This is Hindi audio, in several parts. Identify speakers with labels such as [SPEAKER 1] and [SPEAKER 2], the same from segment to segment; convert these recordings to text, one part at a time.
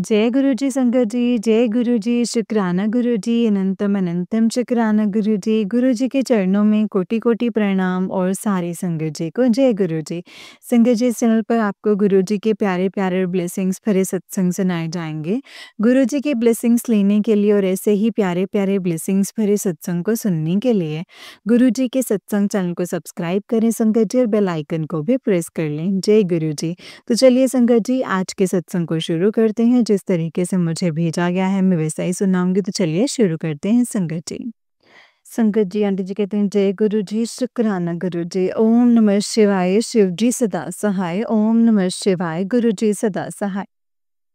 [SPEAKER 1] जय गुरु जी संगत जी, जय गुरु जी, शुक्राना गुरु जी, अनंतम अनंतम शुक्राना गुरु जी। गुरु जी के चरणों में कोटि-कोटि प्रणाम और सारी संगत जी को जय गुरु जी। संगत जी, इस चैनल पर आपको गुरु जी के प्यारे-प्यारे ब्लेसिंग्स भरे सत्संग सुनाए जाएँगे। गुरु जी के ब्लेसिंग्स लेने के लिए और ऐसे ही प्यारे-प्यारे ब्लेसिंग्स भरे सत्संग को सुनने के लिए गुरु जी के सत्संग चैनल को सब्सक्राइब करें संगत जी और बेल आइकन को भी प्रेस कर लें। जय गुरु जी। तो चलिए संगत जी, आज के सत्संग को शुरू करते हैं। जिस तरीके से मुझे भेजा गया है मैं वैसा ही सुनाऊंगी, तो चलिए शुरू करते हैं संगत जी। संगत जी, आंटी जी कहते हैं जय गुरु जी, शुक्राना गुरु जी, ओम नमः शिवाय, शिव जी सदा सहाय, ओम नमः शिवाय, गुरु जी सदा सहाय।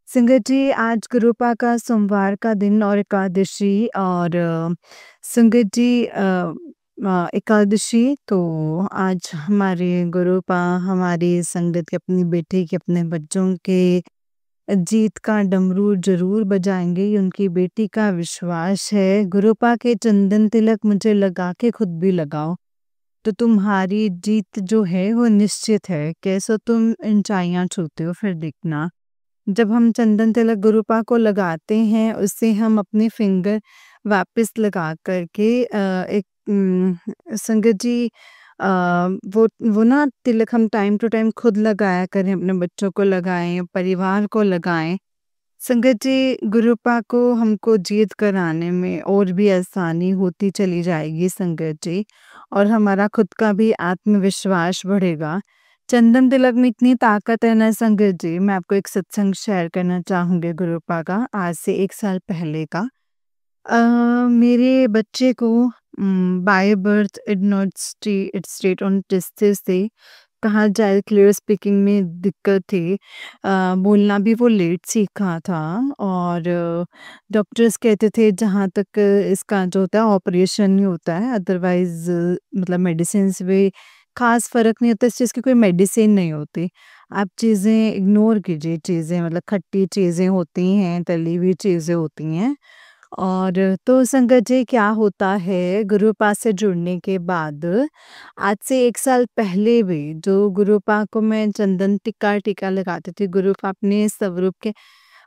[SPEAKER 1] संगत जी, आज गुरुपा का सोमवार का दिन और एकादशी और संगत जी एकादशी तो आज हमारे गुरुपा हमारी संगत के अपनी बेटी के अपने बच्चों के जीत का डमरू ज़रूर बजाएँगे, ये उनकी बेटी का विश्वास है। गुरुपा के चंदन तिलक मुझे लगा के खुद भी लगाओ, तो तुम्हारी जीत जो है वो निश्चित है। कैसे तुम ऊँचाइयाँ छूते हो फिर देखना। जब हम चंदन तिलक गुरुपा को लगाते हैं, उससे हम अपने फिंगर वापस लगा कर के एक संगत जी वो ना तिलक हम टाइम टू टाइम खुद लगाया करें, अपने बच्चों को लगाएँ, परिवार को लगाएँ। संगत जी, गुरुपा को हमको जीत कराने में और भी आसानी होती चली जाएगी संगत जी, और हमारा खुद का भी आत्मविश्वास बढ़ेगा। चंदन तिलक में इतनी ताकत है ना संगत जी, मैं आपको एक सत्संग शेयर करना चाहूँगी गुरुपा का, आज से 1 साल पहले का। अ, मेरे बच्चे को by birth it's state on testis थे। कहा जाए क्लियर स्पीकिंग में दिक्कत थी। बोलना भी वो लेट सीखा था और डॉक्टर्स कहते थे जहाँ तक इसका जो होता है ऑपरेशन ही होता है, अदरवाइज़ मतलब मेडिसिन से भी ख़ास फ़र्क नहीं होता, इस चीज़ की कोई मेडिसिन नहीं होती। आप चीज़ें इग्नोर कीजिए, चीज़ें मतलब खट्टी चीज़ें होती हैं, तली हुई चीज़ें होती हैं। और तो संगत जी, क्या होता है गुरुपा से जुड़ने के बाद आज से 1 साल पहले भी जो गुरुपा को मैं चंदन टीका लगाती थी, गुरुपा अपने स्वरूप के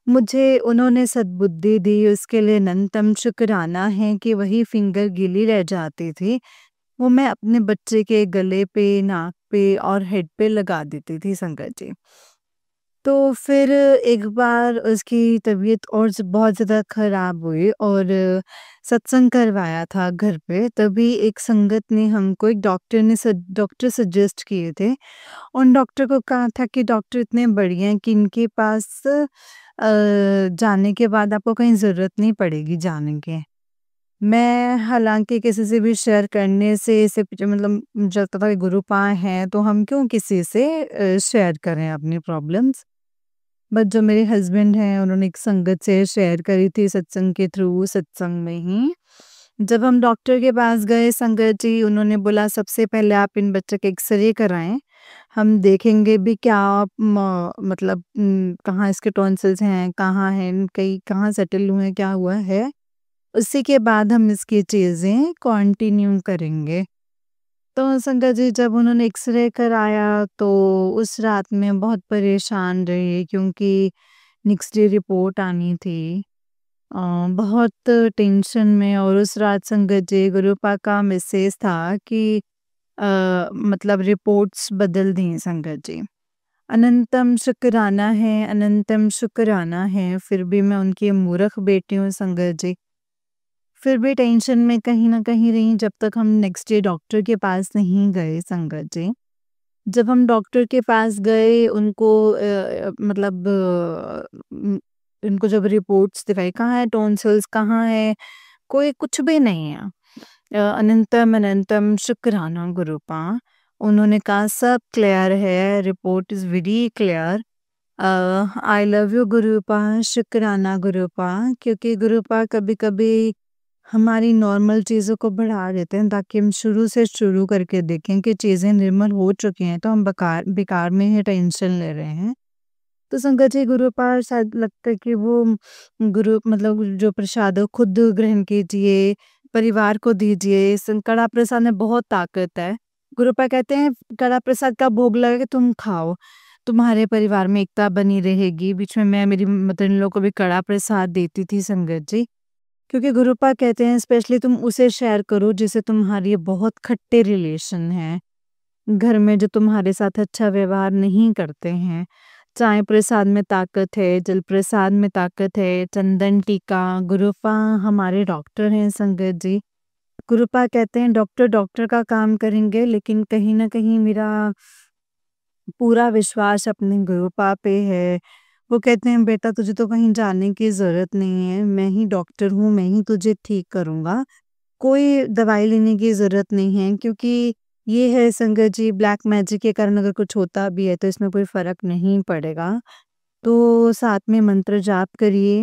[SPEAKER 1] मुझे उन्होंने सद्बुद्धि दी, उसके लिए अनंतम शुक्राना है कि वही फिंगर गीली रह जाती थी, वो मैं अपने बच्चे के गले पे, नाक पे और हेड पे लगा देती थी संगत जी। तो फिर एक बार उसकी तबीयत और बहुत ज़्यादा ख़राब हुई और सत्संग करवाया था घर पे, तभी एक संगत ने हमको एक डॉक्टर सजेस्ट किए थे। उन डॉक्टर को कहा था कि डॉक्टर इतने बढ़िया हैं कि इनके पास जाने के बाद आपको कहीं ज़रूरत नहीं पड़ेगी जाने की। मैं हालाँकि किसी से भी शेयर करने से इसे मतलब मुझे लगता था कि गुरुपा हैं तो हम क्यों किसी से शेयर करें अपनी प्रॉब्लम्स। बट जो मेरे हस्बैंड हैं उन्होंने एक संगत से शेयर करी थी सत्संग के थ्रू, सत्संग में ही। जब हम डॉक्टर के पास गए संगत जी, उन्होंने बोला सबसे पहले आप इन बच्चे के एक्स-रे कराएँ। हम देखेंगे भी क्या मतलब कहाँ इसके टॉन्सिल्स हैं, कहाँ हैं, कहीं कहाँ सेटल हुए हैं, क्या हुआ है। उसी के बाद हम इसकी चीज़ें कंटिन्यू करेंगे। तो संगत जी, जब उन्होंने एक्स-रे कराया तो उस रात में बहुत परेशान रही क्योंकि नेक्स्ट डे रिपोर्ट आनी थी। बहुत टेंशन में, और उस रात संगत जी गुरुपा का मैसेज था कि मतलब रिपोर्ट्स बदल दी संगत जी। अनंतम शुक्राना है, अनंतम शुक्राना है, फिर भी मैं उनकी मूर्ख बेटी हूँ संगत जी। फिर भी टेंशन में कहीं न कहीं रही जब तक हम नेक्स्ट डे डॉक्टर के पास नहीं गए संगत जी। जब हम डॉक्टर के पास गए उनको मतलब उनको जब रिपोर्ट्स दिखाई, कहाँ है टॉन्सिल्स, कहाँ है, कोई कुछ भी नहीं है। अनंतम अनंतम शुक्राना गुरुपा। उन्होंने कहा सब क्लियर है, report is very clear. I love you Gurupa, शुक्राना गुरुपा, क्योंकि गुरुपा कभी-कभी हमारी नॉर्मल चीज़ों को बढ़ा देते हैं ताकि हम शुरू से शुरू करके देखें कि चीज़ें निर्मल हो चुकी हैं, तो हम बेकार बेकार में ही टेंशन ले रहे हैं। तो संगत जी, गुरुपाद शायद लगता है कि वो गुरु मतलब जो प्रसाद है वो खुद ग्रहण कीजिए, परिवार को दीजिए। कड़ा प्रसाद में बहुत ताकत है। गुरुपा कहते हैं कड़ा प्रसाद का भोग लगे तुम खाओ। तुम्हारे परिवार में एकता बनी रहेगी। बीच में मैं मेरी मदर इन लॉ को भी कड़ा प्रसाद देती थी संगत जी। क्योंकि गुरुपा कहते हैं स्पेशली तुम उसे शेयर करो जिससे तुम्हारी बहुत खट्टे रिलेशन हैं। घर में जो तुम्हारे साथ अच्छा व्यवहार नहीं करते हैं। चाय प्रसाद में ताकत है, जल प्रसाद में ताकत है, चंदन टीका, गुरुपा हमारे डॉक्टर हैं संगत जी। गुरुपा कहते हैं डॉक्टर डॉक्टर का काम करेंगे, लेकिन कहीं न कहीं मेरा पूरा विश्वास अपने गुरुपा पे है। वो कहते हैं बेटा तुझे तो कहीं जाने की ज़रूरत नहीं है, मैं ही डॉक्टर हूँ, मैं ही तुझे ठीक करूँगा। कोई दवाई लेने की ज़रूरत नहीं है, क्योंकि ये है संगत जी, ब्लैक मैजिक के कारण अगर कुछ होता भी है तो इसमें कोई फ़र्क नहीं पड़ेगा। तो साथ में मंत्र जाप करिए,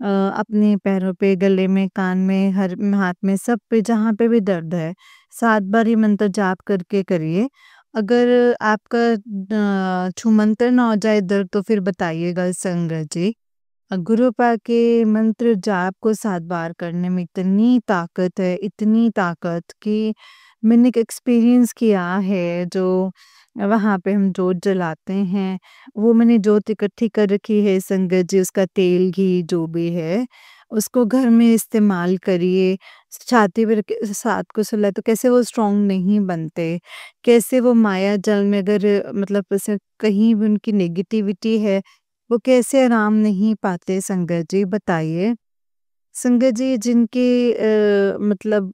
[SPEAKER 1] अपने पैरों पे, गले में, कान में, हर हाथ में, सब पे जहाँ पे भी दर्द है, 7 बार ये मंत्र जाप करके करिए। अगर आपका छूमंतर ना हो जाए दर्द तो फिर बताइएगा संगत जी। गुरुपा के मंत्र जाप को 7 बार करने में इतनी ताकत है, इतनी ताकत कि मैंने एक एक्सपीरियंस किया है। जो वहाँ पे हम जोत जलाते हैं, वो मैंने जोत इकट्ठी कर रखी है संगत जी, उसका तेल, घी जो भी है, उसको घर में इस्तेमाल करिए। छाती पे रख के 7 को सुलाए तो कैसे वो स्ट्रॉन्ग नहीं बनते, कैसे वो माया जाल में अगर मतलब ऐसे कहीं भी उनकी नेगेटिविटी है, वो कैसे आराम नहीं पाते संगत जी बताइए? संगत जी जिनके मतलब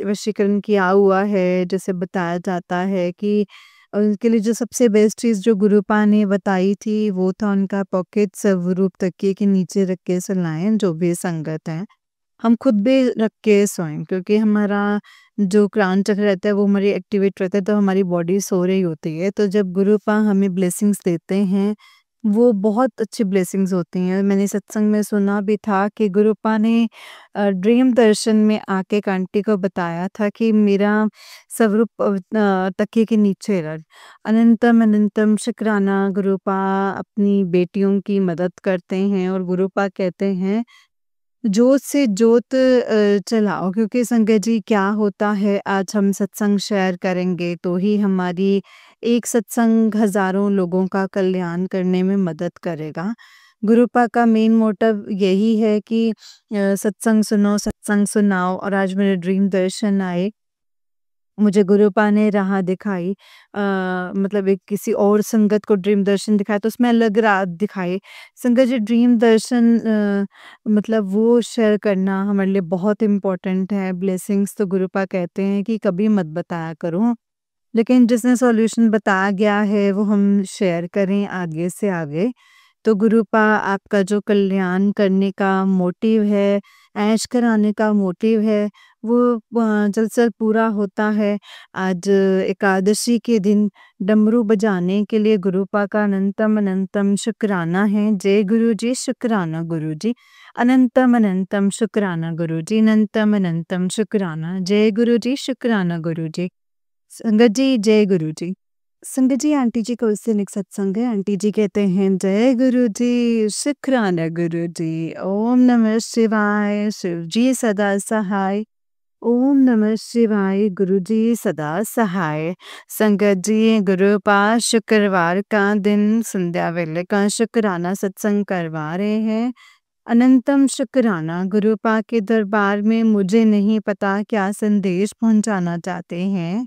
[SPEAKER 1] वशीकरण किया हुआ है, जैसे बताया जाता है कि उनके लिए जो सबसे बेस्ट चीज़ जो गुरुपा ने बताई थी, वो था उनका पॉकेट स्वरूप तकिए के नीचे रख के सुलाएँ, जो भी संगत है। हम खुद भी रख के सोएं, क्योंकि हमारा जो क्राउन चक्र रहता है वो हमारी एक्टिवेट रहता है, तो हमारी बॉडी सो रही होती है। तो जब गुरुपा हमें ब्लेसिंग्स देते हैं, वो बहुत अच्छी ब्लेसिंग्स होती हैं। मैंने सत्संग में सुना भी था कि गुरुपा ने ड्रीम दर्शन में आके एक आंटी को बताया था कि मेरा स्वरूप तकिए के नीचे रख। अनंतम अनंतम शुक्राना गुरुपा अपनी बेटियों की मदद करते हैं, और गुरुपा कहते हैं जोत से जोत चलाओ, क्योंकि संगत जी क्या होता है, आज हम सत्संग शेयर करेंगे तो ही हमारी एक सत्संग हजारों लोगों का कल्याण करने में मदद करेगा। गुरुपा का मेन मोटिव यही है कि सत्संग सुनो, सत्संग सुनाओ, और आज मेरे ड्रीम दर्शन आए। मुझे गुरुपा ने राह दिखाई, मतलब एक किसी और संगत को ड्रीम दर्शन दिखाया तो उसमें अलग राह दिखाई। संगत जी ड्रीम दर्शन मतलब वो शेयर करना हमारे लिए बहुत इम्पोर्टेंट है। ब्लेसिंग्स तो गुरुपा कहते हैं कि कभी मत बताया करो, लेकिन जिसने सॉल्यूशन बताया गया है वो हम शेयर करें आगे से आगे। तो गुरुपा आपका जो कल्याण करने का मोटिव है, ऐश कराने का मोटिव है, वो जल्द से जल्द पूरा होता है। आज एकादशी के दिन डमरू बजाने के लिए गुरुपा का अनंतम अनंतम शुक्राना है। जय गुरु जी, शुक्राना गुरु जी। अनंतम अनंतम शुक्राना गुरु जी, अनंतम अनंतम शुक्राना। जय गुरु जी, शुक्राना गुरु जी। संगत जी, जय गुरु जी। संगत जी, आंटी जी का उस दिन एक सत्संग है। आंटी जी कहते हैं जय गुरु जी, शुक्राना गुरु जी, ओम नमः शिवाय, शिव जी सदा सहाय। ओम नमः शिवाय, गुरु जी सदा सहाय। संगत जी गुरुपा शुक्रवार का दिन संध्या वेले का शुक्राना सत्संग करवा रहे हैं। अनंतम शुक्राना गुरुपा के दरबार में। मुझे नहीं पता क्या संदेश पहुंचाना चाहते हैं,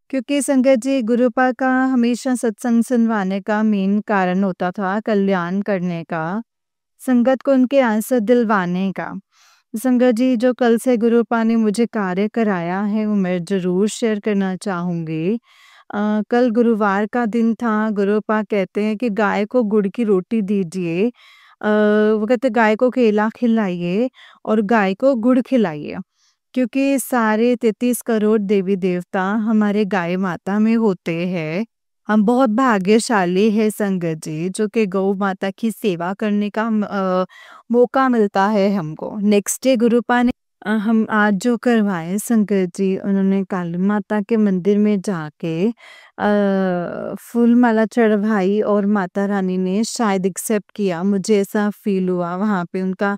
[SPEAKER 1] क्योंकि संगत जी गुरुपा का हमेशा सत्संग सुनवाने का मेन कारण होता था कल्याण करने का, संगत को उनके आंसर दिलवाने का। संगत जी जो कल से गुरुपा ने मुझे कार्य कराया है वो मैं ज़रूर शेयर करना चाहूँगी। कल गुरुवार का दिन था। गुरुपा कहते हैं कि गाय को गुड़ की रोटी दीजिए। वो कहते गाय को केला खिलाइए और गाय को गुड़ खिलाइए, क्योंकि सारे 33 करोड़ देवी-देवता हमारे गाय माता में होते हैं। हम बहुत भाग्यशाली हैं संगत जी, जो कि गौ माता की सेवा करने का मौका मिलता है हमको। नेक्स्ट डे गुरुपा ने हम आज जो करवाए संगत जी, उन्होंने काली माता के मंदिर में जाके फूल माला चढ़वाई और माता रानी ने शायद एक्सेप्ट किया। मुझे ऐसा फ़ील हुआ, वहाँ पे उनका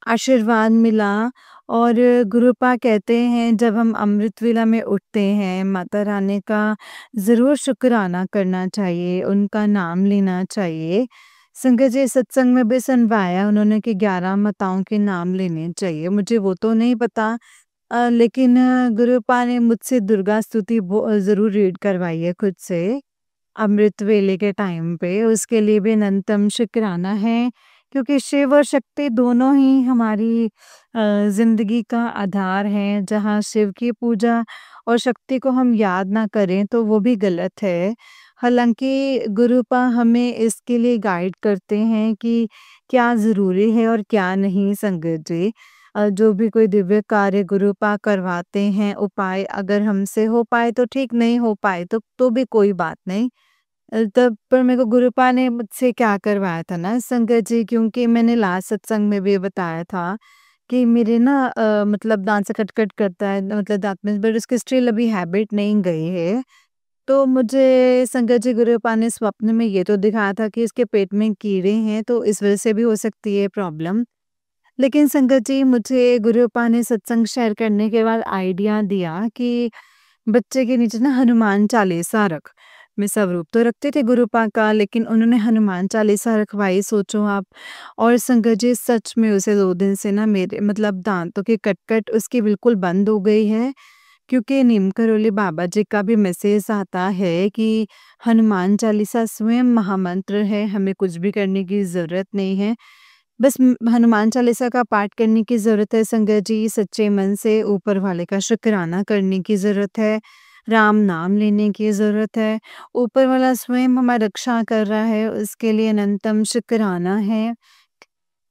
[SPEAKER 1] आशीर्वाद मिला। और गुरुपा कहते हैं जब हम अमृत वेला में उठते हैं, माता रानी का ज़रूर शुक्राना करना चाहिए, उनका नाम लेना चाहिए। संगत जी सत्संग में भी सुनवाया उन्होंने कि 11 माताओं के नाम लेने चाहिए। मुझे वो तो नहीं पता लेकिन गुरुपा ने मुझसे दुर्गा स्तुति ज़रूर रीड करवाई है खुद से। अमृत वेले के टाइम पे उसके लिए भी अनंतम शुक्राना है क्योंकि शिव और शक्ति दोनों ही हमारी ज़िंदगी का आधार हैं। जहाँ शिव की पूजा और शक्ति को हम याद ना करें तो वो भी गलत है। हालाँकि गुरुपा हमें इसके लिए गाइड करते हैं कि क्या ज़रूरी है और क्या नहीं संगत जी। जो भी कोई दिव्य कार्य गुरुपा करवाते हैं, उपाय अगर हमसे हो पाए तो ठीक, नहीं हो पाए तो भी कोई बात नहीं। तब पर मेरे को गुरुपा ने मुझसे क्या करवाया था ना संगत जी क्योंकि मैंने लास्ट सत्संग में भी बताया था कि मेरे ना मतलब दाँत से खट-खट करता है मतलब दाँत में बट उसकी स्टिल अभी हैबिट नहीं गई है। तो मुझे संगत जी गुरुपा ने स्वप्न में ये तो दिखाया था कि इसके पेट में कीड़े हैं तो इस वज़ह से भी हो सकती है प्रॉब्लम। लेकिन संगत जी मुझे गुरुपा ने सत्संग शेयर करने के बाद आइडिया दिया कि बच्चे के नीचे ना हनुमान चालीसा रख। मैं स्वरूप तो रखते थे गुरुपा का लेकिन उन्होंने हनुमान चालीसा रखवाई सोचो आप। और संगत जी सच में उसे 2 दिन से ना मेरे मतलब दाँतों की कट-कट उसकी बिल्कुल बंद हो गई है। क्योंकि नीम करोली बाबा जी का भी मैसेज आता है कि हनुमान चालीसा स्वयं महामंत्र है, हमें कुछ भी करने की ज़रूरत नहीं है। बस हनुमान चालीसा का पाठ करने की ज़रूरत है संगत जी, सच्चे मन से ऊपर वाले का शुक्राना करने की ज़रूरत है, राम नाम लेने की ज़रूरत है। ऊपर वाला स्वयं हमारी रक्षा कर रहा है, उसके लिए अनंतम शुक्राना है।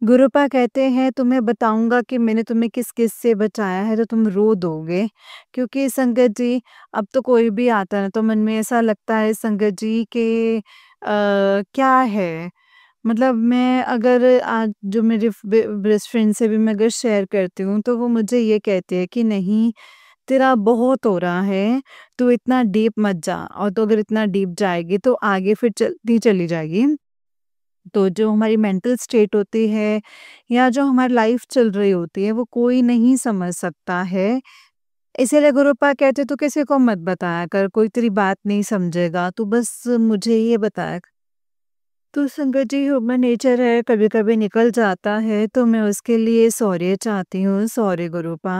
[SPEAKER 1] गुरुपा कहते हैं तुम्हें बताऊँगा कि मैंने तुम्हें किस-किस से बचाया है तो तुम रो दोगे। क्योंकि संगत जी अब तो कोई भी आता है तो मन में ऐसा लगता है संगत जी कि क्या है? मतलब मैं अगर आज जो मेरी बेस्ट फ्रेंड से भी मैं अगर शेयर करती हूँ तो वो मुझे ये कहती है कि नहीं तेरा बहुत हो रहा है, तू इतना डीप मत जा और तो अगर इतना डीप जाएगी तो आगे फिर चलती चली जाएगी। तो जो हमारी मेंटल स्टेट होती है या जो हमारी लाइफ चल रही होती है वो कोई नहीं समझ सकता है। इसीलिए गुरुपा कहते तू किसी को मत बताया कर, कोई तेरी बात नहीं समझेगा, तू बस मुझे ही बताया कर। तो संगत जी ह्यूमन नेचर है, कभी-कभी निकल जाता है तो मैं उसके लिए सॉरी चाहती हूँ, सॉरी गुरुपा।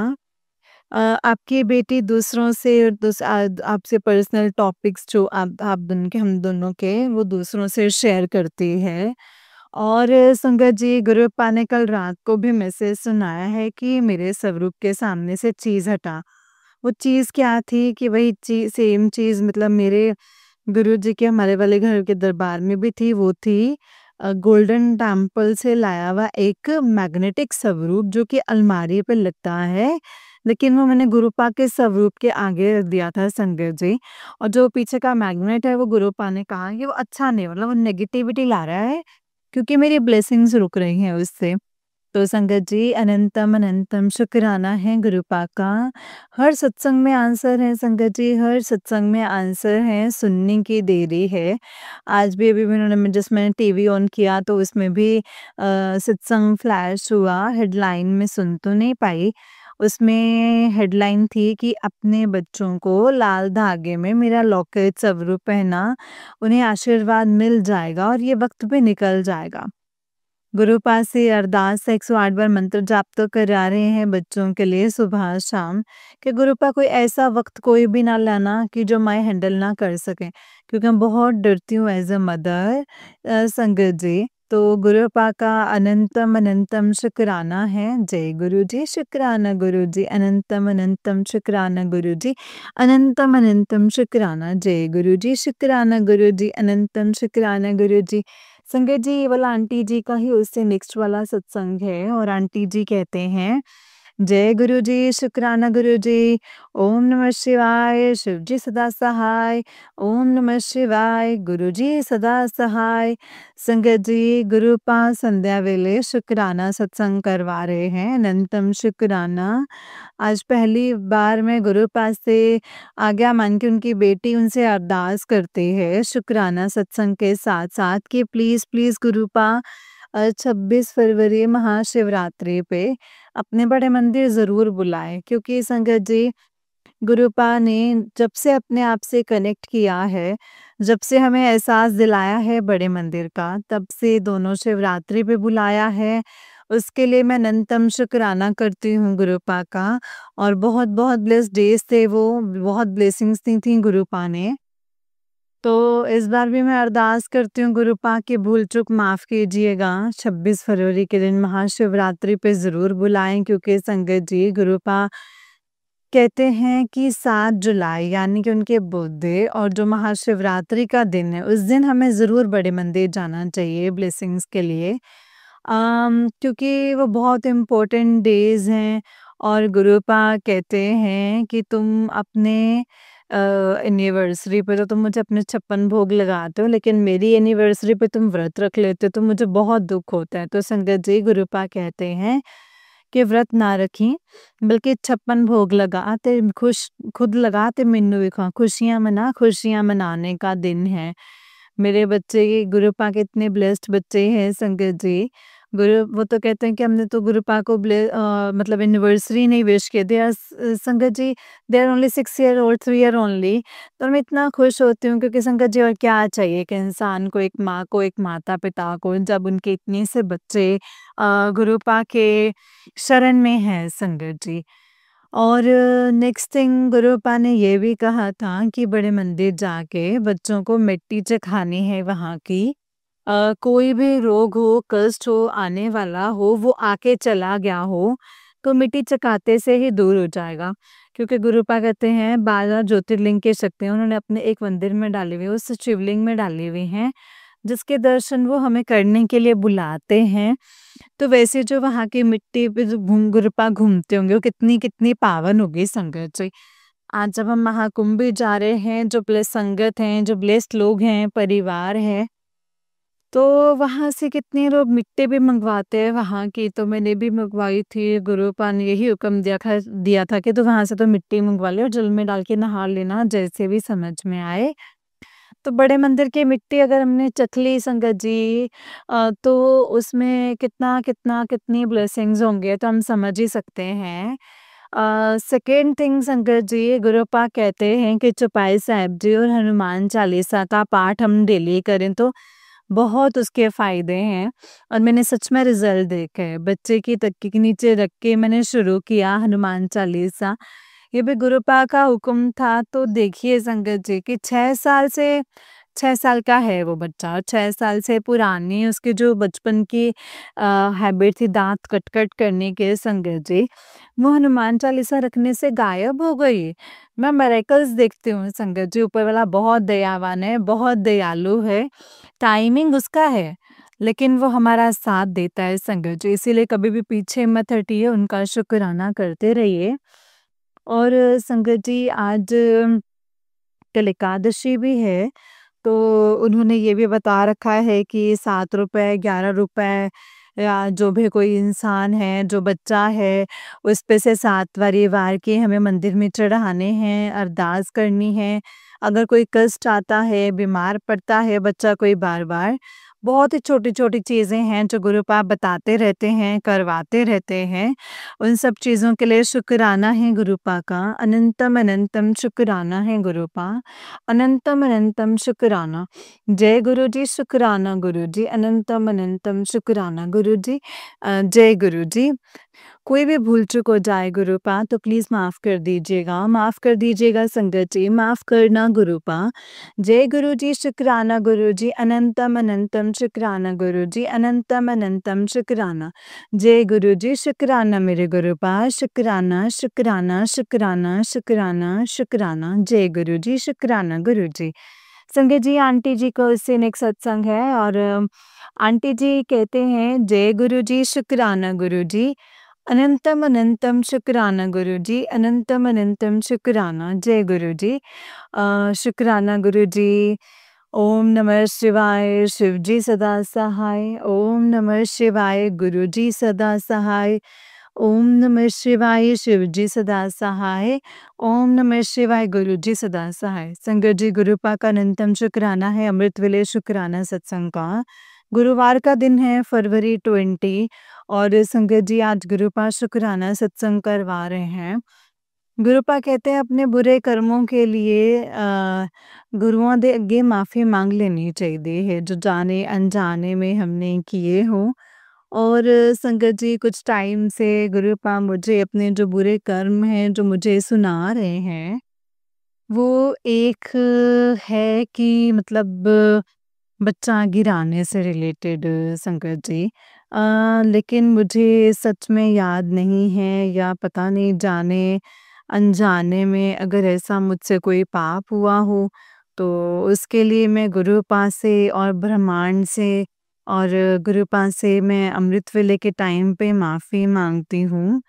[SPEAKER 1] आपकी बेटी दूसरों से आपसे पर्सनल टॉपिक्स जो आप दोनों के हम दोनों के वो दूसरों से शेयर करती है। और संगत जी गुरुपा ने कल रात को भी मैसेज सुनाया है कि मेरे स्वरूप के सामने से चीज़ हटा। वो चीज़ क्या थी कि वही सेम चीज़ मतलब मेरे गुरुजी के हमारे वाले घर के दरबार में भी थी, वो थी गोल्डन टेम्पल से लाया हुआ एक मैग्नेटिक स्वरूप जो कि अलमारी पे लगता है। लेकिन वो मैंने गुरुपा के स्वरूप के आगे रख दिया था संगत जी। और जो पीछे का मैग्नेट है वो गुरुपा ने कहा कि वो अच्छा नहीं मतलब वो नेगेटिविटी ला रहा है क्योंकि मेरी ब्लेसिंग्स रुक रही हैं उससे। तो संगत जी अनंतम अनंतम शुक्राना है गुरुपा का। हर सत्संग में आंसर है संगत जी, हर सत्संग में आंसर है, सुनने की देरी है। आज भी अभी भी उन्होंने मैंने टीवी ऑन किया तो उसमें भी सत्संग फ्लैश हुआ, हेडलाइन में सुन तो नहीं पाई। उसमें हेडलाइन थी कि अपने बच्चों को लाल धागे में मेरा लॉकेट स्वरूप पहना, उन्हें आशीर्वाद मिल जाएगा और ये वक़्त भी निकल जाएगा। गुरु पास से अरदास 108 बार मंत्र जाप तो करा रहे हैं बच्चों के लिए सुबह शाम कि गुरुपा कोई ऐसा वक्त कोई भी ना लाना कि जो मैं हैंडल ना कर सके क्योंकि मैं बहुत डरती हूँ एज अ मदर संगत जी। तो गुरुपा का अनंतम अनंतम शुक्राना है। जय गुरु जी, शुक्राना गुरु जी, अनंतम अनंतम शुक्राना गुरु जी, अनंतम अनंतम शुक्राना। जय गुरु जी, शुक्राना गुरु जी, अनंतम शुक्राना गुरु जी। संगत जी ये वाला आंटी जी का ही उससे नेक्स्ट वाला सत्संग है और आंटी जी कहते हैं जय गुरु जी, शुक्राना गुरु जी, ओम नमः शिवाय, शिव जी सदा सहाय, ओम नमः शिवाय, गुरु जी सदा सहाय। संगत जी गुरुपा संध्या वेले शुक्राना सत्संग करवा रहे हैं, अनंतम शुक्राना। आज पहली बार मैं गुरुपा से आज्ञा मान के उनकी बेटी उनसे अरदास करती है शुक्राना सत्संग के साथ-साथ कि प्लीज़ प्लीज़ गुरुपा 26 फरवरी महाशिवरात्रि पे अपने बड़े मंदिर ज़रूर बुलाएँ, क्योंकि संगत जी, गुरुपा ने जब से अपने आप से कनेक्ट किया है, जब से हमें एहसास दिलाया है बड़े मंदिर का, तब से दोनों शिवरात्रि पे बुलाया है। उसके लिए मैं अनंतम शुक्राना करती हूँ गुरुपा का, और बहुत-बहुत ब्लेस्ड डेज़ थे वो, बहुत ब्लेसिंग्स दी थी गुरुपा ने। तो इस बार भी मैं अरदास करती हूँ गुरुपा कि भूल-चूक माफ़ कीजिएगा, 26 फरवरी के दिन महाशिवरात्रि पे ज़रूर बुलाएँ, क्योंकि संगत जी, गुरुपा कहते हैं कि 7 जुलाई यानी कि उनके बर्थडे और जो महाशिवरात्रि का दिन है, उस दिन हमें ज़रूर बड़े मंदिर जाना चाहिए ब्लेसिंग्स के लिए। क्योंकि वो बहुत इम्पोर्टेंट डेज़ हैं, और गुरुपा कहते हैं कि तुम अपने एनिवर्सरी पे तो तुम मुझे अपने 56 भोग लगाते हो, लेकिन मेरी एनिवर्सरी पे तुम व्रत रख लेते हो, तो मुझे बहुत दुःख होता है। तो संगत जी, गुरुपा कहते हैं कि व्रत ना रखी, बल्कि 56 भोग लगा ते खुश खुद लगा ते मैनू भी खवा, खुशियाँ मना, खुशियाँ मनाने का दिन है। मेरे बच्चे गुरुपा के इतने ब्लेस्ड बच्चे हैं संगत जी, गुरु वो तो कहते हैं कि हमने तो गुरुपा को मतलब एनिवर्सरी नहीं विश की, they are Sangat ji, they are only 6 year old, 3 year only. तो मैं इतना खुश होती हूँ, क्योंकि संगत जी, और क्या चाहिए एक इंसान को, एक माँ को, एक माता-पिता को, जब उनके इतने से बच्चे गुरुपा के शरण में हैं संगत जी। और नेक्स्ट थिंग, गुरुपा ने ये भी कहा था कि बड़े मंदिर जाके बच्चों को मिट्टी चखानी है वहाँ की। कोई भी रोग हो, कष्ट हो, आने वाला हो, वो आके चला गया हो, तो मिट्टी चखाते से ही दूर हो जाएगा। क्योंकि गुरुपा कहते हैं 12 ज्योतिर्लिंग की शक्तियाँ उन्होंने अपने एक मंदिर में डाली हुई है, उस शिवलिंग में डाली हुई हैं, जिसके दर्शन वो हमें करने के लिए बुलाते हैं। तो वैसे जो वहाँ की मिट्टी पे जो गुरुपा घूमते होंगे, वो कितनी-कितनी पावन होगी संगत जी। आज जब हम महाकुंभ भी जा रहे हैं, जो ब्लेस्ड संगत हैं, जो ब्लेस्ड लोग हैं, परिवार है, तो वहाँ से कितने लोग मिट्टी भी मंगवाते हैं वहाँ की, तो मैंने भी मंगवाई थी। गुरुपा ने यही हुक्म दिया था कि तू वहाँ से तो मिट्टी मंगवा ले और जल में डाल के नहा लेना, जैसे भी समझ में आए। तो बड़े मंदिर की मिट्टी अगर हमने चख ली संगत जी, तो उसमें कितनी ब्लेसिंग्स होंगे, तो हम समझ ही सकते हैं। सेकंड थिंग संगत जी, गुरुपा कहते हैं कि चौपाई साहिब जी और हनुमान चालीसा का पाठ हम डेली करें तो बहुत उसके फ़ायदे हैं, और मैंने सच में रिज़ल्ट देखे हैं। बच्चे की तकिए के नीचे रख के मैंने शुरू किया हनुमान चालीसा। ये भी गुरुपा का हुक्म था, तो देखिए संगत जी कि 6 साल का है वो बच्चा, और 6 साल से पुरानी उसकी जो बचपन की हैबिट थी दाँत कट-कट करने की संगत जी, वो हनुमान चालीसा रखने से गायब हो गई। मैं मिरेकल्स देखती हूँ संगत जी, ऊपर वाला बहुत दयावान है, बहुत दयालु है, टाइमिंग उसका है, लेकिन वो हमारा साथ देता है संगत जी, इसीलिए कभी भी पीछे मत हटिए, उनका शुक्राना करते रहिए। और संगत जी, आज कल एकादशी भी है, तो उन्होंने ये भी बता रखा है कि ₹7, ₹11, या जो भी कोई इंसान है, जो बच्चा है, उस पे से 7 वार के हमें मंदिर में चढ़ाने हैं, अरदास करनी है। अगर कोई कष्ट आता है, बीमार पड़ता है बच्चा कोई बार-बार, बहुत ही छोटी-छोटी चीज़ें हैं जो गुरुपाप बताते रहते हैं, करवाते रहते हैं। उन सब चीज़ों के लिए शुक्राना है गुरुपा का, अनंतम अनंतम शुक्राना है गुरुपा, अनंतम अनंतम शुक्राना। जय गुरु जी, शुक्राना गुरु जी, अनंतम अनंतम शुक्राना गुरु जी। जय गुरु जी। कोई भी भूल-चूक हो जाए गुरुपा, तो प्लीज़ माफ़ कर दीजिएगा संगत जी, माफ़ करना गुरुपा। जय गुरु जी, शुक्राना गुरु जी, अनंतम अनंतम शुक्राना गुरु जी, अनंतम अनंतम शुक्राना। जय गुरु जी, शुक्राना मेरे गुरुपा, शुक्राना, शुक्राना, शुक्राना, शुक्राना, शुक्राना। जय गुरु जी, शुक्राना गुरु जी। संगत जी, आंटी जी को इससे नेक्स्ट सत्संग है, और आंटी जी कहते हैं, जय गुरु जी, शुक्राना गुरु जी, अनंतम अनंतम शुक्राना गुरु जी, अनंतम अनंतम शुक्राना। जय गुरु जी। शुक्राना गुरु जी। ओम नमः शिवाय, शिव जी सदा सहाय। ओम नमः शिवाय, गुरु जी सदा सहाय। ओम नमः शिवाय, शिव जी सदा सहाय। ओम नमः शिवाय, गुरु जी सदा सहाय। संगत जी, गुरुपा का अनंतम शुक्राना है अमृत वेले शुक्राना सत्संग का। गुरुवार का दिन है फरवरी 20 और संगत जी आज गुरुपा शुक्राना सत्संग करवा रहे हैं। गुरुपा कहते हैं अपने बुरे कर्मों के लिए गुरुओं दे अगे माफ़ी मांग लेनी चाहिए है जो जाने अनजाने में हमने किए हों। और संगत जी कुछ टाइम से गुरुपा मुझे अपने जो बुरे कर्म हैं जो मुझे सुना रहे हैं वो एक है कि मतलब बच्चा गिराने से रिलेटेड संगत जी। लेकिन मुझे सच में याद नहीं है या पता नहीं जाने अनजाने में अगर ऐसा मुझसे कोई पाप हुआ हो तो उसके लिए मैं गुरुपा से और ब्रह्मांड से और गुरुपा से मैं अमृत वेले के टाइम पे माफ़ी मांगती हूँ।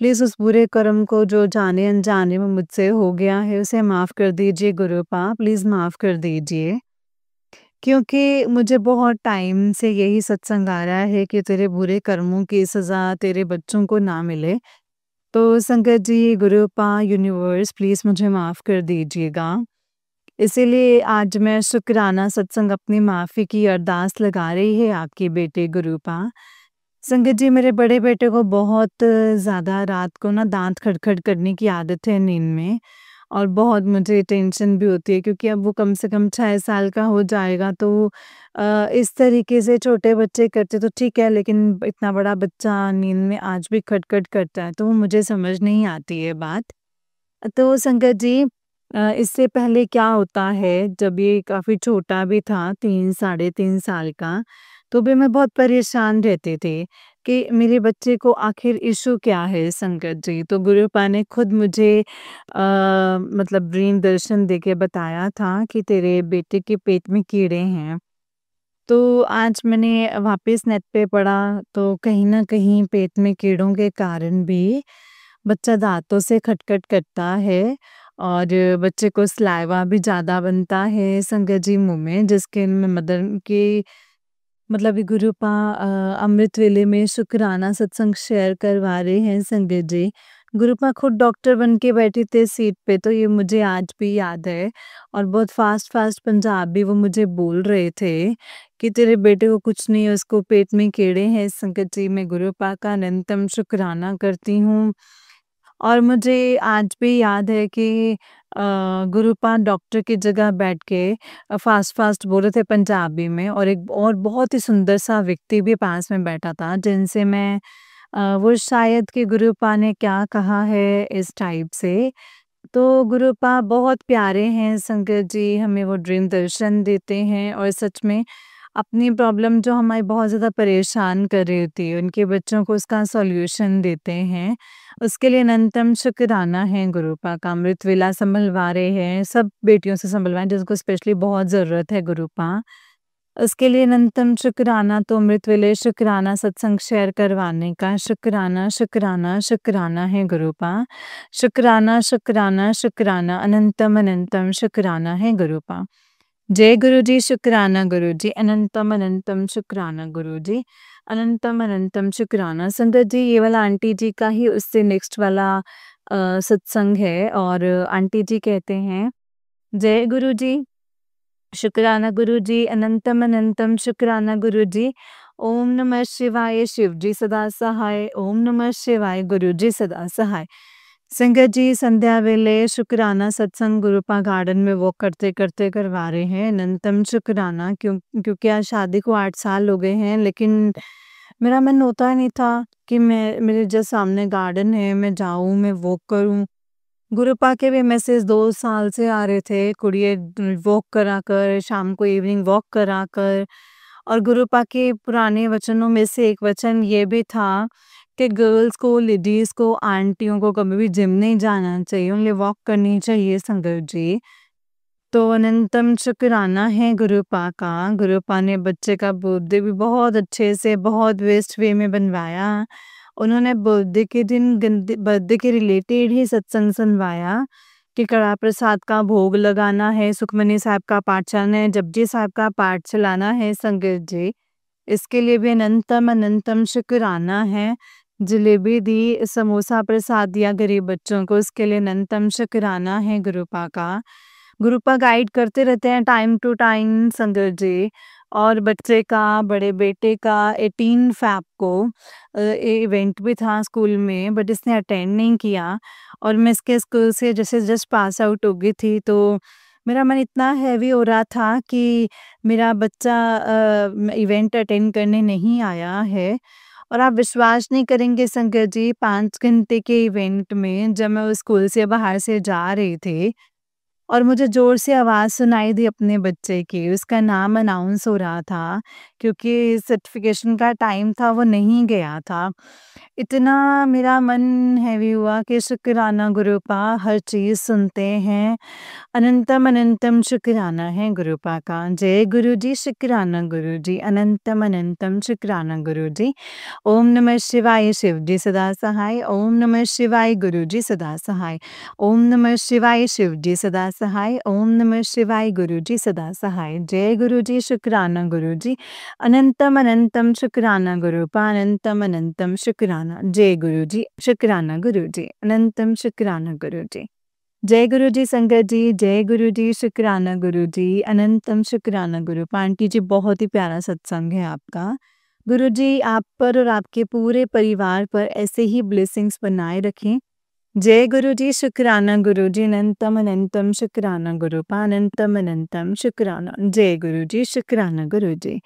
[SPEAKER 1] प्लीज़ उस बुरे कर्म को जो जाने अनजाने में मुझसे हो गया है उसे माफ़ कर दीजिए गुरुपा, प्लीज़ माफ़ कर दीजिए। क्योंकि मुझे बहुत टाइम से यही सत्संग आ रहा है कि तेरे बुरे कर्मों की सज़ा तेरे बच्चों को ना मिले। तो संगत जी, गुरुपा, यूनिवर्स प्लीज़ मुझे माफ़ कर दीजिएगा। इसीलिए आज मैं शुक्राना सत्संग अपनी माफ़ी की अरदास लगा रही है आपके बेटे गुरुपा। संगत जी, मेरे बड़े बेटे को बहुत ज़्यादा रात को ना दाँत खटखट करने की आदत है नींद में और बहुत मुझे टेंशन भी होती है क्योंकि अब वो कम से कम 6 साल का हो जाएगा तो इस तरीके से छोटे बच्चे करते तो ठीक है लेकिन इतना बड़ा बच्चा नींद में आज भी खटखट करता है तो वो मुझे समझ नहीं आती है बात। तो संगत जी इससे पहले क्या होता है जब ये काफ़ी छोटा भी था 3 साढ़े 3 साल का, तो भी मैं बहुत परेशान रहती थी कि मेरे बच्चे को आखिर इश्यू क्या है संगत जी। तो गुरुपा ने खुद मुझे मतलब ड्रीम दर्शन देके बताया था कि तेरे बेटे के पेट में कीड़े हैं। तो आज मैंने वापस नेट पे पढ़ा तो कहीं न कहीं पेट में कीड़ों के कारण भी बच्चा दाँतों से खटखट करता है और बच्चे को सलाइवा भी ज़्यादा बनता है संगत जी मुँह में जिसके मदर के मतलब ये गुरुपा अमृत वेले में शुक्राना सत्संग शेयर करवा रहे हैं संगत जी। गुरुपा खुद डॉक्टर बन के बैठे थे सीट पे तो ये मुझे आज भी याद है और बहुत फ़ास्ट-फ़ास्ट पंजाबी वो मुझे बोल रहे थे कि तेरे बेटे को कुछ नहीं है उसको पेट में कीड़े हैं संगत जी। मैं गुरुपा का अनंतम शुक्राना करती हूँ। और मुझे आज भी याद है कि गुरुपा डॉक्टर की जगह बैठ के फ़ास्ट-फ़ास्ट बोल रहे थे पंजाबी में और एक और बहुत ही सुंदर-सा व्यक्ति भी पास में बैठा था जिनसे मैं वो शायद कि गुरुपा ने क्या कहा है इस टाइप से। तो गुरुपा बहुत प्यारे हैं संगत जी, हमें वो ड्रीम दर्शन देते हैं और सच में अपनी प्रॉब्लम जो हमें बहुत ज़्यादा परेशान कर रही होती है, उनके बच्चों को उसका सॉल्यूशन देते हैं। उसके लिए अनंतम शुक्राना है गुरुपा का, अमृत वेला सँभलवा रहे हैं, सब बेटियों से सँभलवाएँ जिनको स्पेशली बहुत ज़रूरत है गुरुपा। उसके लिए अनंतम शुक्राना तो अमृत वेले शुक्राना सत्संग शेयर करवाने का शुक्राना, शुक्राना, शुक्राना है गुरुपा। शुक्राना, शुक्राना, शुक्राना, अनंतम अनंतम शुक्राना है गुरुपा। जय गुरु जी, शुक्राना गुरु जी, अनंतम अनंतम शुक्राना गुरु जी, अनंतम अनंतम शुक्राना। संगत जी ये वाला आंटी जी का ही उससे नेक्स्ट वाला सत्संग है और आंटी जी कहते हैं, जय गुरु जी, शुक्राना गुरु जी, अनंतम अनंतम शुक्राना गुरु जी। ओम नमः शिवाय शिव जी सदा सहाय, ओम नमः शिवाय गुरु जी सदा सहाय। संगत जी संध्या वेले शुक्राना सत्संग गुरुपा गार्डन में वॉक करते-करते करवा रहे हैं। अनंतम शुक्राना क्योंकि आज शादी को 8 साल हो गए हैं लेकिन मेरा मन होता ही नहीं था कि मैं मेरे जस्ट सामने गार्डन है, मैं जाऊँ, मैं वॉक करूँ। गुरुपा के भी मैसेज 2 साल से आ रहे थे, कुड़िए वॉक करा कर, शाम को इवनिंग वॉक करा कर और गुरुपा के पुराने वचनों में से एक वचन ये भी था कि गर्ल्स को, लेडीज़ को, आंटियों को कभी भी जिम नहीं जाना चाहिए, उन्हें वॉक करनी चाहिए संगत जी। तो अनंतम शुक्राना है गुरुपा का, गुरुपा ने बच्चे का बर्थडे भी बहुत अच्छे से, बहुत बेस्ट वे में बनवाया। उन्होंने बर्थडे के दिन बर्थडे के रिलेटेड ही सत्संग सुनवाया कि कड़ा प्रसाद का भोग लगाना है, सुखमनी साहब का पाठ चलाना है, जपजी साहब का पाठ चलाना है संगत जी। इसके लिए भी अनंतम अनंतम शुक्राना है। जलेबी दी, समोसा प्रसाद दिया गरीब बच्चों को, उसके लिए अनंतम शुक्राना है गुरुपा का। गुरुपा गाइड करते रहते हैं टाइम टू टाइम संगत जी। और बच्चे का, बड़े बेटे का 18 फ़ैब को इवेंट भी था स्कूल में, बट इसने अटेंड नहीं किया और मैं इसके स्कूल से जैसे जस्ट पास आउट हो गई थी, तो मेरा मन इतना हैवी हो रहा था कि मेरा बच्चा इवेंट अटेंड करने नहीं आया है। और आप विश्वास नहीं करेंगे संगत जी, 5 घंटे के इवेंट में जब मैं उस स्कूल से बाहर से जा रही थी और मुझे ज़ोर से आवाज़ सुनाई दी अपने बच्चे की, उसका नाम अनाउंस हो रहा था, क्योंकि सर्टिफ़िकेशन का टाइम था, वो नहीं गया था। इतना मेरा मन हैवी हुआ कि शुक्राना गुरूपा, हर चीज़ सुनते हैं। अनंतम अनंतम शुक्राना है गुरूपा का। जय गुरुजी, शुक्राना गुरुजी, अनंतम अनंतम शुक्राना गुरुजी। ओम नमः शिवाय, शिवजी सदा सहाय। ओम नमः शिवाय, गुरुजी सदा सहाय। ओम नमः शिवाय, शिवजी सदा सहाय। ओम नमः शिवाय, गुरुजी सदा सहाय। जय गुरुजी, शुक्राना गुरुजी, अनंतम अनंतम शुक्राना गुरूपा, अनंतम अनंतम शुक्राना। जय गुरुजी, शुक्राना गुरुजी, अनंतम शुक्राना गुरुजी। जय गुरुजी संगत जी, जय गुरुजी, शुक्राना गुरुजी, अनंतम शुक्राना गुरूपा। आंटी जी, बहुत ही प्यारा सत्संग है आपका। गुरुजी आप पर और आपके पूरे परिवार पर ऐसे ही ब्लेसिंग्स बनाए रखें। जय गुरुजी, शुक्राना गुरुजी, अनंतम अनंतम शुक्राना गुरूपा, अनंतम अनंतम शुक्राना। जय गुरुजी, शुक्राना गुरुजी।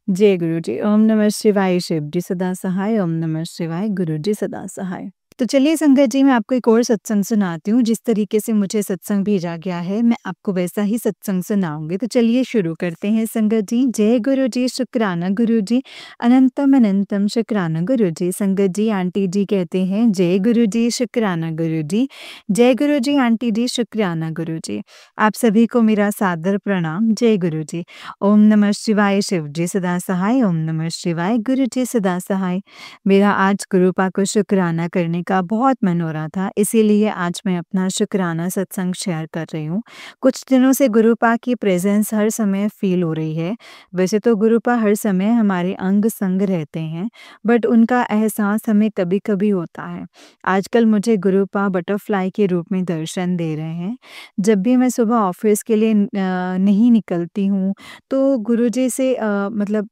[SPEAKER 1] जय गुरुजी। ओम नमः शिवाय, शिवजी सदा सहाय। ओम नमः शिवाय, गुरुजी सदा सहाय। तो चलिए संगत जी, मैं आपको एक और सत्संग सुनाती हूँ। जिस तरीके से मुझे सत्संग भेजा गया है, मैं आपको वैसा ही सत्संग सुनाऊँगी। तो चलिए शुरू करते हैं संगत जी। जय गुरुजी, शुक्राना गुरुजी, अनंतम अनंतम शुक्राना गुरुजी। संगत जी, आंटी जी कहते हैं जय गुरुजी, शुक्राना गुरुजी। जय गुरुजी आंटी जी, शुक्राना गुरुजी। आप सभी को मेरा सादर प्रणाम। जय गुरुजी। ओम नमः शिवाय, शिवजी सदा सहाय। ओम नमः शिवाय, गुरुजी सदा सहाय। मेरा आज गुरूपा को शुक्राना करने का बहुत मन हो रहा था, इसीलिए आज मैं अपना शुक्राना सत्संग शेयर कर रही हूँ। कुछ दिनों से गुरूपा की प्रेज़ेंस हर समय फ़ील हो रही है। वैसे तो गुरूपा हर समय हमारे अंग-संग रहते हैं, बट उनका एहसास हमें कभी-कभी होता है। आजकल मुझे गुरूपा बटरफ्लाई के रूप में दर्शन दे रहे हैं। जब भी मैं सुबह ऑफ़िस के लिए नहीं निकलती हूँ, तो गुरुजी से मतलब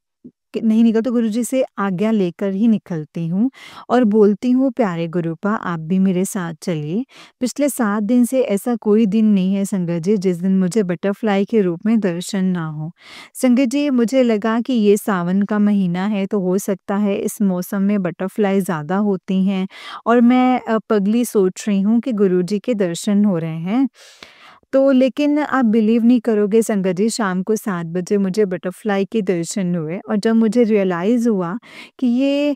[SPEAKER 1] कि नहीं निकलती तो गुरुजी से आज्ञा लेकर ही निकलती हूँ और बोलती हूँ, प्यारे गुरूपा आप भी मेरे साथ चलिए। पिछले 7 दिन से ऐसा कोई दिन नहीं है संगत जी, जिस दिन मुझे बटरफ्लाई के रूप में दर्शन ना हो। संगत जी, मुझे लगा कि ये सावन का महीना है, तो हो सकता है इस मौसम में बटरफ्लाई ज़्यादा होती हैं और मैं पगली सोच रही हूँ कि गुरुजी के दर्शन हो रहे हैं। तो लेकिन आप बिलीव नहीं करोगे संगत जी, शाम को 7 बजे मुझे बटरफ्लाई के दर्शन हुए और जब मुझे रियलाइज़ हुआ कि ये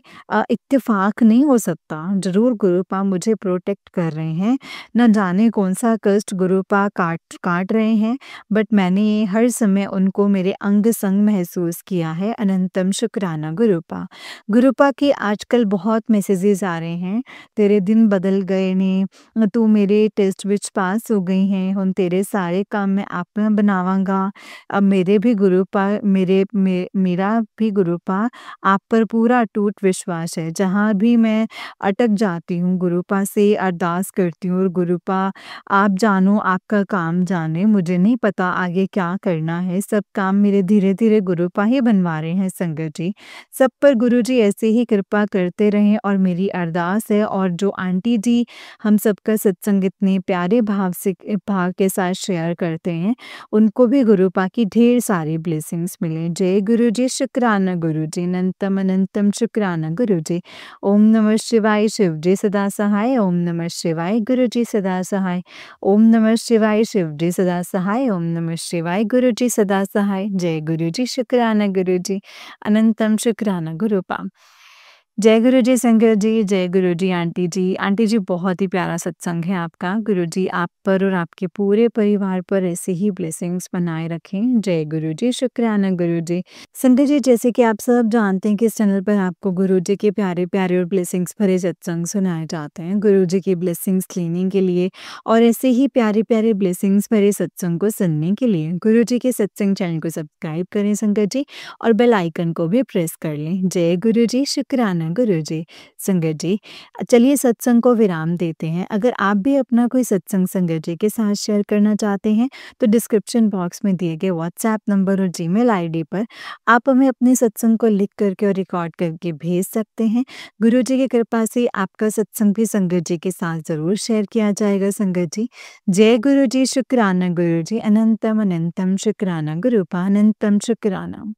[SPEAKER 1] इत्तेफ़ाक नहीं हो सकता, ज़रूर गुरूपा मुझे प्रोटेक्ट कर रहे हैं। ना जाने कौन-सा कष्ट गुरूपा काट काट रहे हैं, बट मैंने हर समय उनको मेरे अंग-संग महसूस किया है। अनंतम शुक्राना गुरूपा। गुरूपा के आजकल बहुत मैसेजेस आ रहे हैं, तेरे दिन बदल गए ने, तू मेरे टेस्ट विच पास हो गई हैं, हुण तेरे सारे काम मैं आपे बनावांगा। अब मेरे भी गुरूपा मेरा भी गुरूपा आप पर पूरा अटूट विश्वास है। जहाँ भी मैं अटक जाती हूँ, गुरूपा से अरदास करती हूँ और गुरूपा आप जानो, आपका काम जाने। मुझे नहीं पता आगे क्या करना है, सब काम मेरे धीरे-धीरे गुरूपा ही बनवा रहे हैं संगत जी। सब पर गुरुजी ऐसे ही कृपा करते रहें और मेरी अरदास है। और जो आंटी जी हम सबका सत्संग इतने प्यारे भाव के साथ शेयर करते हैं, उनको भी गुरूपा की ढेर सारी ब्लेसिंग्स मिले। जय गुरुजी, शुक्राना गुरुजी, अनंतम अनंतम शुक्राना गुरुजी। ओम नमः शिवाय, शिवजी सदा सहाय। ओम नमः शिवाय, गुरुजी सदा सहाय। ओम नमः शिवाय, शिवजी सदा सहाय। ओम नमः शिवाय, गुरुजी सदा सहाय। जय गुरुजी, शुक्राना गुरुजी, अनंतम शुक्राना गुरूपा। जय गुरुजी संगत जी, जय गुरुजी आंटी जी। आंटी जी, बहुत ही प्यारा सत्संग है आपका। गुरुजी आप पर और आपके पूरे परिवार पर ऐसे ही ब्लेसिंग्स बनाए रखें। जय गुरुजी, शुक्राना गुरुजी। संगत जी, जैसे कि आप सब जानते हैं कि इस चैनल पर आपको गुरुजी के प्यारे-प्यारे और ब्लेसिंग्स भरे सत्संग सुनाए जाते हैं। गुरुजी की ब्लेसिंग्स लेने के लिए और ऐसे ही प्यारे-प्यारे ब्लेसिंग्स भरे सत्संग को सुनने के लिए गुरुजी के सत्संग चैनल को सब्सक्राइब करें संगत जी और बेल आइकन को भी प्रेस कर लें। जय गुरुजी, शुक्राना शुक्राना गुरुजी। संगत जी, चलिए सत्संग को विराम देते हैं। अगर आप भी अपना कोई सत्संग संगत जी के साथ शेयर करना चाहते हैं, तो डिस्क्रिप्शन बॉक्स में दिए गए व्हाट्सएप नंबर और जीमेल आईडी पर आप हमें अपने सत्संग को लिख करके और रिकॉर्ड करके भेज सकते हैं। गुरु जी की कृपा से आपका सत्संग भी संगत जी के साथ ज़रूर शेयर किया जाएगा संगत जी। जय गुरु जी, शुक्राना गुरु जी, अनंतम अनंतम शुक्राना गुरुपा, अनंतम शुक्राना।